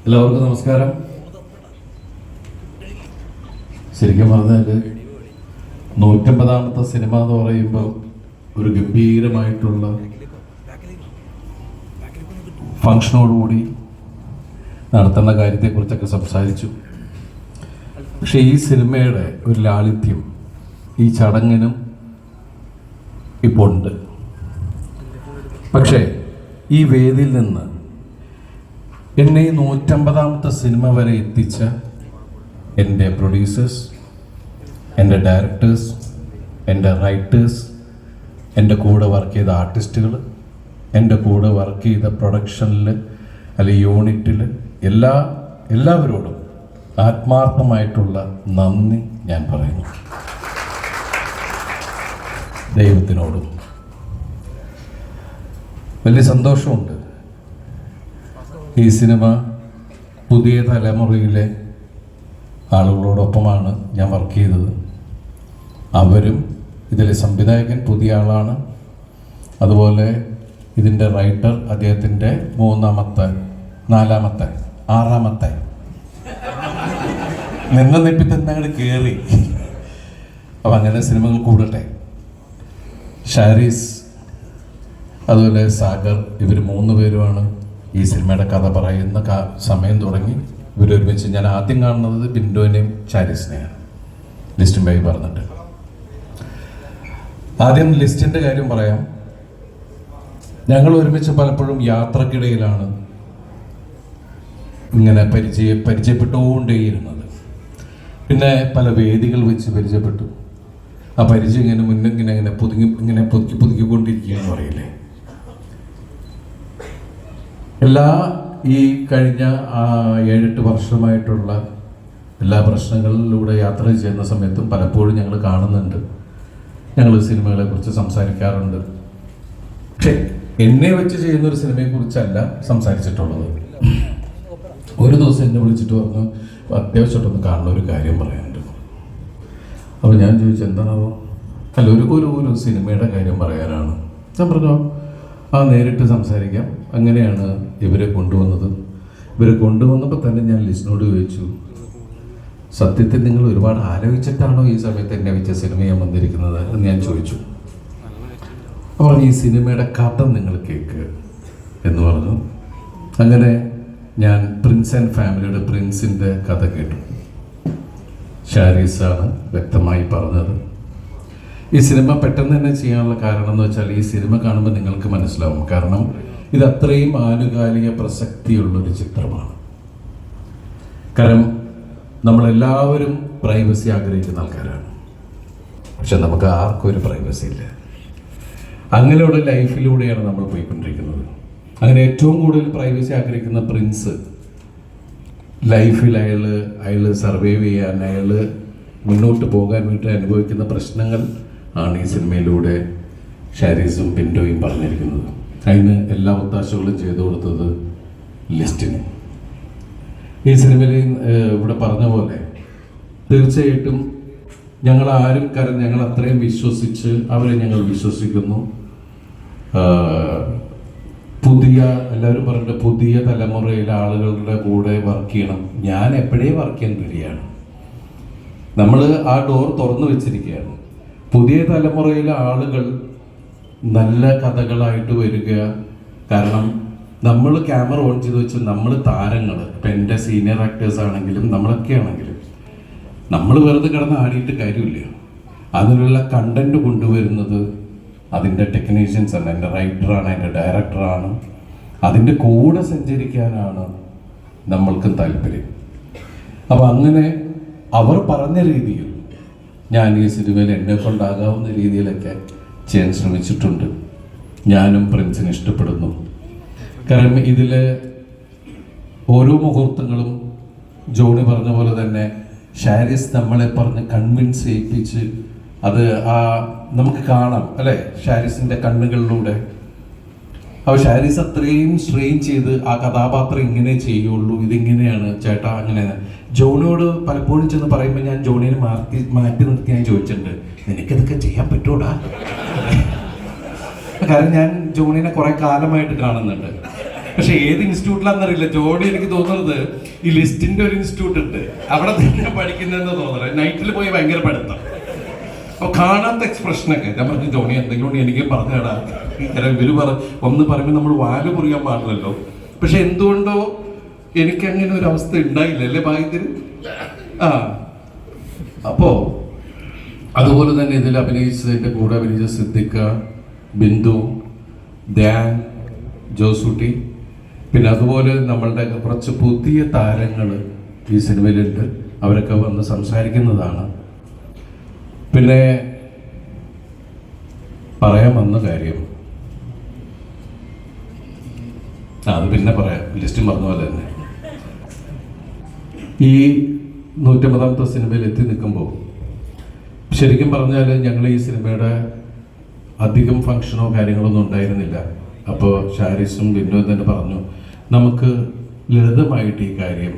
എല്ലാവർക്കും നമസ്കാരം. ശരിക്കും പറഞ്ഞാൽ 150ാമത്തെ സിനിമ എന്ന് പറയുമ്പോൾ ഒരു ഗംഭീരമായിട്ടുള്ള ഫങ്ഷനോടുകൂടി നടത്തേണ്ട കാര്യത്തെക്കുറിച്ചൊക്കെ സംസാരിച്ചു. പക്ഷെ ഈ സിനിമയുടെ ഒരു ലാളിത്യം ഈ ചടങ്ങിനും ഇപ്പോൾ ഉണ്ട്. പക്ഷേ ഈ വേദിയിൽ നിന്ന് എന്നെ 150ാമത്തെ സിനിമ വരെ എത്തിച്ച എൻ്റെ പ്രൊഡ്യൂസേഴ്സ്, എൻ്റെ ഡയറക്ടേഴ്സ്, എൻ്റെ റൈറ്റേഴ്സ്, എൻ്റെ കൂടെ വർക്ക് ചെയ്ത ആർട്ടിസ്റ്റുകൾ, എൻ്റെ കൂടെ വർക്ക് ചെയ്ത പ്രൊഡക്ഷനിൽ അല്ലെങ്കിൽ യൂണിറ്റിൽ എല്ലാവരോടും ആത്മാർത്ഥമായിട്ടുള്ള നന്ദി ഞാൻ പറയുന്നു. ദൈവത്തിനോടും വലിയ സന്തോഷമുണ്ട്. ഈ സിനിമ പുതിയ തലമുറയിലെ ആളുകളോടൊപ്പമാണ് ഞാൻ വർക്ക് ചെയ്തത്. അവരും ഇതിലെ സംവിധായകൻ പുതിയ ആളാണ്. അതുപോലെ ഇതിൻ്റെ റൈറ്റർ അദ്ദേഹത്തിൻ്റെ 3ാമത്തെ 4ാമത്തെ 6ാമത്തെ നിപ്പി തന്നെ അങ്ങോട്ട് കയറി. അപ്പം അങ്ങനെ സിനിമകൾ കൂടട്ടെ. ഷാരീസ് അതുപോലെ സാഗർ, ഇവർ 3 പേരുമാണ് ഈ സിനിമയുടെ കഥ പറയുന്ന സമയം തുടങ്ങി ഇവരൊരുമിച്ച്. ഞാൻ ആദ്യം കാണുന്നത് ബിൻഡോനെയും ഷാരീസിനെയാണ്, ലിസ്റ്റും ബൈ പറഞ്ഞിട്ട്. ആദ്യം ലിസ്റ്റിൻ്റെ കാര്യം പറയാം. ഞങ്ങൾ ഒരുമിച്ച് പലപ്പോഴും യാത്രക്കിടയിലാണ് ഇങ്ങനെ പരിചയപ്പെട്ടുകൊണ്ടേയിരുന്നത്. പിന്നെ പല വേദികൾ വെച്ച് പരിചയപ്പെട്ടു. ആ പരിചയം ഇങ്ങനെ പുതുക്കിക്കൊണ്ടിരിക്കുകയെന്ന് പറയില്ലേ. ഈ കഴിഞ്ഞ 7-8 വർഷമായിട്ടുള്ള എല്ലാ പ്രശ്നങ്ങളിലൂടെ യാത്ര ചെയ്യുന്ന സമയത്തും പലപ്പോഴും ഞങ്ങൾ കാണുന്നുണ്ട്, ഞങ്ങൾ സിനിമകളെ കുറിച്ച് സംസാരിക്കാറുണ്ട്. പക്ഷെ എന്നെ വെച്ച് ചെയ്യുന്നൊരു സിനിമയെക്കുറിച്ചല്ല സംസാരിച്ചിട്ടുള്ളത്. ഒരു ദിവസം എന്നെ വിളിച്ചിട്ട് പറഞ്ഞു, അത്യാവശ്യമായിട്ടൊന്ന് കാണുന്ന ഒരു കാര്യം പറയാനുണ്ട്. അപ്പോൾ ഞാൻ ചോദിച്ചു, എന്താണോ? അല്ല, ഒരു സിനിമയുടെ കാര്യം പറയാനാണ്. ഞാൻ പറഞ്ഞോ, നേരിട്ട് സംസാരിക്കാം. അങ്ങനെയാണ് ഇവരെ കൊണ്ടുവന്നത്. ഇവരെ കൊണ്ടുവന്നപ്പോൾ തന്നെ ഞാൻ ലിസ്റ്റിനോട് ചോദിച്ചു, സത്യത്തിൽ നിങ്ങൾ ഒരുപാട് ആലോചിച്ചിട്ടാണോ ഈ സമയത്ത് എന്നെ വെച്ച സിനിമ ഞാൻ വന്നിരിക്കുന്നത് എന്ന് ഞാൻ ചോദിച്ചു. അപ്പോൾ ഈ സിനിമയുടെ കഥ നിങ്ങൾ കേൾക്കുക എന്ന് പറഞ്ഞു. അങ്ങനെ ഞാൻ പ്രിൻസ് ആൻഡ് ഫാമിലിയുടെ പ്രിൻസിൻ്റെ കഥ കേട്ടു. ഷാരീസാണ് വ്യക്തമായി പറഞ്ഞത്. ഈ സിനിമ പെട്ടെന്ന് തന്നെ ചെയ്യാനുള്ള കാരണം എന്ന് വെച്ചാൽ, ഈ സിനിമ കാണുമ്പോൾ നിങ്ങൾക്ക് മനസ്സിലാവും. കാരണം ഇത് അത്രയും ആനുകാലിക പ്രസക്തിയുള്ളൊരു ചിത്രമാണ്. കാരണം നമ്മളെല്ലാവരും പ്രൈവസി ആഗ്രഹിക്കുന്ന ആൾക്കാരാണ്. പക്ഷെ നമുക്ക് ആർക്കും ഒരു പ്രൈവസി ഇല്ല. അങ്ങനെയുള്ള ലൈഫിലൂടെയാണ് നമ്മൾ പോയിക്കൊണ്ടിരിക്കുന്നത്. അങ്ങനെ ഏറ്റവും കൂടുതൽ പ്രൈവസി ആഗ്രഹിക്കുന്ന പ്രിൻസ് ലൈഫിൽ അയാൾ സർവൈവ് ചെയ്യാൻ, അയാൾ മുന്നോട്ട് പോകാൻ വേണ്ടി അനുഭവിക്കുന്ന പ്രശ്നങ്ങൾ ആണ് ഈ സിനിമയിലൂടെ ഷാരീസും ബിൻഡോയും പറഞ്ഞിരിക്കുന്നത്. അതിന് എല്ലാ ഒത്താശകളും ചെയ്തു കൊടുത്തത് ലിസ്റ്റിന്. ഈ സിനിമയിൽ ഇവിടെ പറഞ്ഞ പോലെ തീർച്ചയായിട്ടും ഞങ്ങൾ അത്രയും വിശ്വസിച്ച് അവരെ ഞങ്ങൾ വിശ്വസിക്കുന്നു. എല്ലാവരും പറഞ്ഞിട്ട് പുതിയ തലമുറയിലെ ആളുകളുടെ കൂടെ വർക്ക് ചെയ്യണം. ഞാൻ എപ്പോഴേ വർക്ക് ചെയ്യാൻ റെഡിയാണ്. നമ്മൾ ആ ഡോർ തുറന്നു വെച്ചിരിക്കുകയാണ്. പുതിയ തലമുറയിലെ ആളുകൾ നല്ല കഥകളായിട്ട് വരിക. കാരണം നമ്മൾ ക്യാമറ ഓൺ ചെയ്ത് വെച്ച് നമ്മൾ താരങ്ങൾ, ഇപ്പം എൻ്റെ സീനിയർ ആക്ടേഴ്സ് ആണെങ്കിലും നമ്മളൊക്കെ ആണെങ്കിലും, നമ്മൾ വെറുതെ കിടന്ന് ആടിയിട്ട് കാര്യമില്ല. അതിനുള്ള കണ്ടന്റ് കൊണ്ടുവരുന്നത് അതിൻ്റെ ടെക്നീഷ്യൻസ് ആണ്, എൻ്റെ റൈറ്ററാണ്, എൻ്റെ ഡയറക്ടറാണ്. അതിൻ്റെ കൂടെ സഞ്ചരിക്കാനാണ് നമ്മൾക്കും താല്പര്യം. അപ്പം അങ്ങനെ അവർ പറഞ്ഞ രീതിയിൽ ഞാൻ ഈ സിനിമയിൽ എന്നെ കൊണ്ടാകാവുന്ന രീതിയിലൊക്കെ ചെയ്യാൻ ശ്രമിച്ചിട്ടുണ്ട്. ഞാനും പ്രിൻസിനെ ഇഷ്ടപ്പെടുന്നു. കാരണം ഇതിൽ ഓരോ മുഹൂർത്തങ്ങളും ജോണി പറഞ്ഞ പോലെ തന്നെ ഷാരീസ് നമ്മളെ പറഞ്ഞ് കൺവിൻസ് ചെയ്യിപ്പിച്ച് അത് നമുക്ക് കാണാം അല്ലേ, ഷാരീസിൻ്റെ കണ്ണുകളിലൂടെ. അപ്പോൾ ഷാരീസ് അത്രയും സ്ട്രെയിൻ ചെയ്ത് ആ കഥാപാത്രം ഇങ്ങനെ ചെയ്യുള്ളൂ, ഇതിങ്ങനെയാണ് ചേട്ടാ അങ്ങനെ. ജോണിയോട് പലപ്പോഴും ചെന്ന് പറയുമ്പോൾ ഞാൻ ജോണിയെ മാറ്റി നിർത്തി ഞാൻ ചോദിച്ചിട്ടുണ്ട്, നിനക്കിതൊക്കെ ചെയ്യാൻ പറ്റൂടാ? കാരണം ഞാൻ ജോണിനെ കുറെ കാലമായിട്ട് കാണുന്നുണ്ട്. പക്ഷെ ഏത് ഇൻസ്റ്റിറ്റ്യൂട്ടിലാണെന്നറിയില്ല. ജോണി എനിക്ക് തോന്നുന്നത് ഈ ലിസ്റ്റിന്റെ ഒരു ഇൻസ്റ്റിറ്റ്യൂട്ട് ഉണ്ട്, അവിടെ തന്നെ പഠിക്കുന്നതെന്ന് തോന്നുന്നത്. നൈറ്റിൽ പോയി ഭയങ്കര പഠിത്തം. അപ്പൊ കാണാത്ത എക്സ്പ്രഷനൊക്കെ ഞാൻ പറഞ്ഞു, ജോണി എന്തെങ്കിലും എനിക്ക് പറഞ്ഞു തരാം. ഇവര് ഒന്ന് പറയുമ്പോൾ നമ്മൾ വാല് മുറിയാൻ പാടില്ലല്ലോ. പക്ഷെ എന്തുകൊണ്ടോ എനിക്ക് അങ്ങനെ ഒരു അവസ്ഥ ഉണ്ടായില്ല അല്ലേ ഭാഗ്യത്തിന്. അപ്പോ അതുപോലെ തന്നെ ഇതിൽ അഭിനയിച്ചതിൻ്റെ കൂടെ അഭിനയിച്ച സിദ്ദിഖ, ബിന്ദു, ധ്യാൻ, ജോസൂട്ടി, പിന്നെ അതുപോലെ നമ്മളുടെ കുറച്ച് പുതിയ താരങ്ങൾ ഈ സിനിമയിലുണ്ട്. അവരൊക്കെ വന്ന് സംസാരിക്കുന്നതാണ്. പിന്നെ പറയാൻ വന്ന കാര്യം അത് പിന്നെ പറയാം, ലിസ്റ്റും പറഞ്ഞ പോലെ തന്നെ. ഈ 150ാമത്തെ സിനിമയിൽ എത്തി നിൽക്കുമ്പോൾ ശരിക്കും പറഞ്ഞാൽ ഞങ്ങൾ ഈ സിനിമയുടെ അധികം ഫങ്ഷനോ കാര്യങ്ങളൊന്നും ഉണ്ടായിരുന്നില്ല. അപ്പോൾ ഷാരിസും ബിന്ദുവും തന്നെ പറഞ്ഞു, നമുക്ക് ലളിതമായിട്ട് ഈ കാര്യം